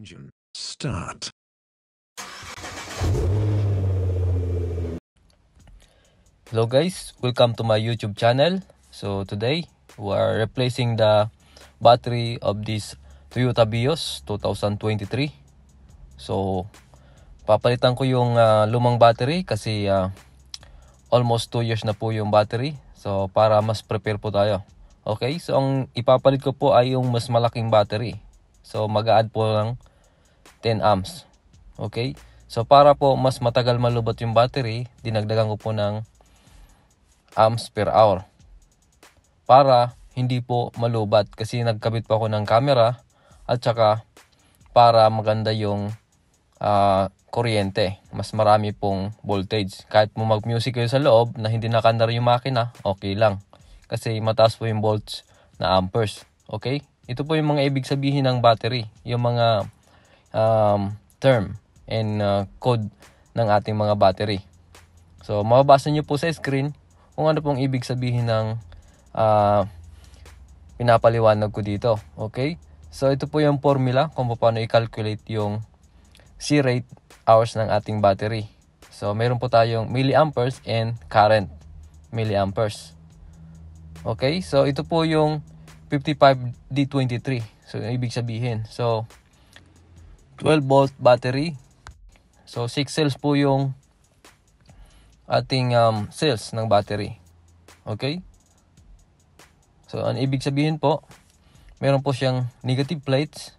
Engine start. Hello guys, welcome to my YouTube channel. So today we are replacing the battery of this Toyota Vios 2023. So papalitan ko yung lumang battery kasi almost 2 years na po yung battery. So para mas prepare po tayo. Okay, so ang ipapalit ko po ay yung mas malaking battery. So mag-a-add po ng 10 amps. Okay, so para po mas matagal malubot yung battery, dinagdagan ko po ng amps per hour para hindi po malubat kasi nagkabit pa ako ng camera at saka para maganda yung kuryente, mas marami pong voltage. Kahit mo mag-music kayo sa loob na hindi nakandar yung makina, okay lang kasi mataas po yung volts na amperes. Okay, ito po yung mga ibig sabihin ng battery, yung mga term and code ng ating mga battery. So mababasa nyo po sa screen kung ano pong ibig sabihin ng pinapaliwanag ko dito. Okay, so ito po yung formula kung paano i-calculate yung C-rate hours ng ating battery. So meron po tayong milliamperes and current milliamperes. Okay, so ito po yung 55D23. So ibig sabihin, so 12 volt battery. So 6 cells po yung ating cells ng battery. Okay, so ang ibig sabihin po, meron po siyang negative plates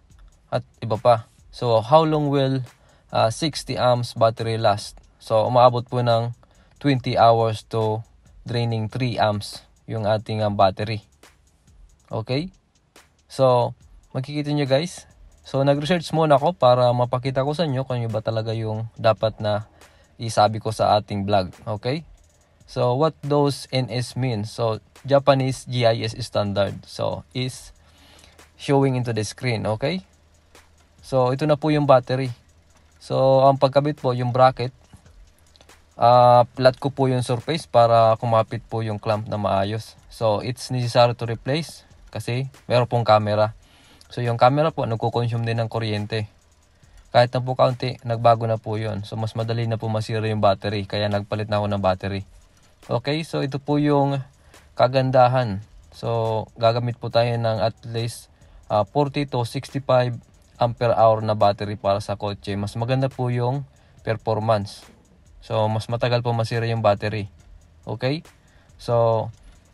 at iba pa. So how long will 60 amps battery last? So umaabot po ng 20 hours to draining 3 amps yung ating battery. Okay, so makikita nyo guys, so nag-research muna ako para mapakita ko sa inyo kung ano ba talaga yung dapat na isabi ko sa ating vlog. Okay, so what those NS mean? So Japanese GIS standard, so is showing into the screen. Okay, so ito na po yung battery. So ang pagkabit po, yung bracket, flat ko po yung surface para kumapit po yung clamp na maayos. So it's necessary to replace kasi meron pong camera. So yung camera po nagko-consume din ng kuryente. Kahit na po kaunti, nagbago na po yun. So mas madali na po masira yung battery, kaya nagpalit na ako ng battery. Okay, so ito po yung kagandahan. So gagamit po tayo ng at least 40 to 65 ampere hour na battery para sa kotse. Mas maganda po yung performance. So mas matagal po masira yung battery. Okay, so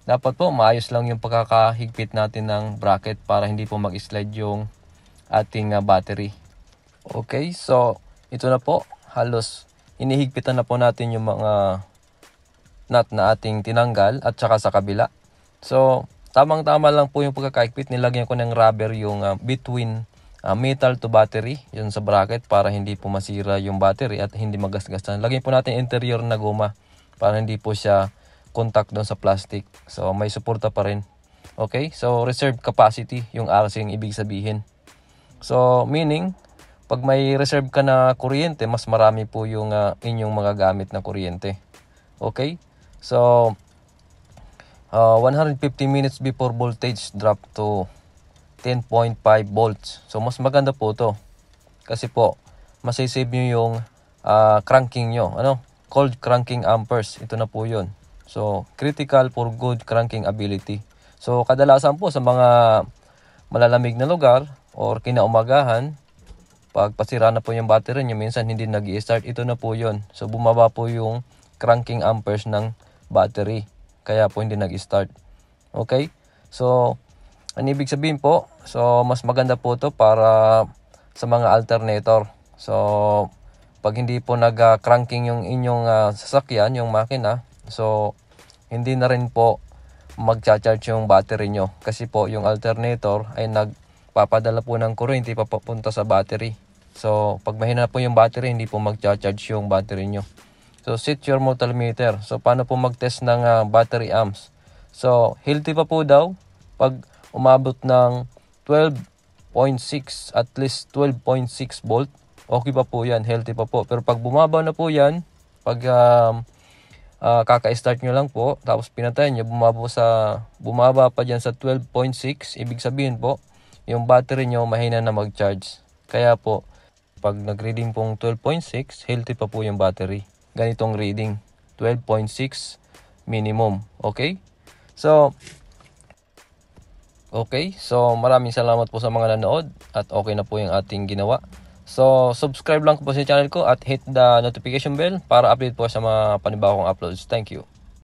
dapat po maayos lang yung pagkakahigpit natin ng bracket para hindi po mag-slide yung ating battery. Okay, so ito na po, halos inihigpitan na po natin yung mga nut na ating tinanggal at saka sa kabila. So tamang-tama lang po yung pagkakahigpit. Nilagyan ko ng rubber yung between metal to battery, yun sa bracket, para hindi po masira yung battery at hindi magasgasan. Lagyan po natin interior na goma para hindi po siya contact doon sa plastic. So may suporta pa rin. Okay, so reserve capacity yung RC yung ibig sabihin. So meaning, pag may reserve ka na kuryente, mas marami po yung inyong mga gamit na kuryente. Okay, so 150 minutes before voltage drop to 10.5 volts. So mas maganda po to kasi po masisave nyo yung cranking nyo, cold cranking amperes. Ito na po yun. So critical for good cranking ability. So kadalasan po sa mga malalamig na lugar or kinaumagahan, pag pasira na po yung battery nyo, minsan hindi nag-i-start. Ito na po yun. So bumaba po yung cranking amperes ng battery, kaya po hindi nag-start. Okay, so ang ibig sabihin po, so mas maganda po to para sa mga alternator. So pag hindi po nag-cranking yung inyong sasakyan, yung makina, so hindi na rin po mag-charge yung battery nyo kasi po yung alternator ay nagpapadala po ng kuryente papunta sa battery. So pag mahina po yung battery, hindi po mag-charge yung battery nyo. So set your multimeter. So paano po mag-test ng battery amps? So healthy pa po daw pag umabot ng 12.6, at least 12.6 volt. Okay pa po yan, healthy pa po. Pero pag bumaba na po yan, pag kaka-start nyo lang po, tapos pinatay nyo, bumaba pa dyan sa 12.6, ibig sabihin po, yung battery nyo mahina na mag-charge. Kaya po, pag nag-reading pong 12.6, healthy pa po yung battery. Ganitong reading, 12.6 minimum. Okay? So, maraming salamat po sa mga nanood at okay na po yung ating ginawa. So, subscribe lang po sa channel ko at hit the notification bell para update po sa mga panibagong uploads. Thank you.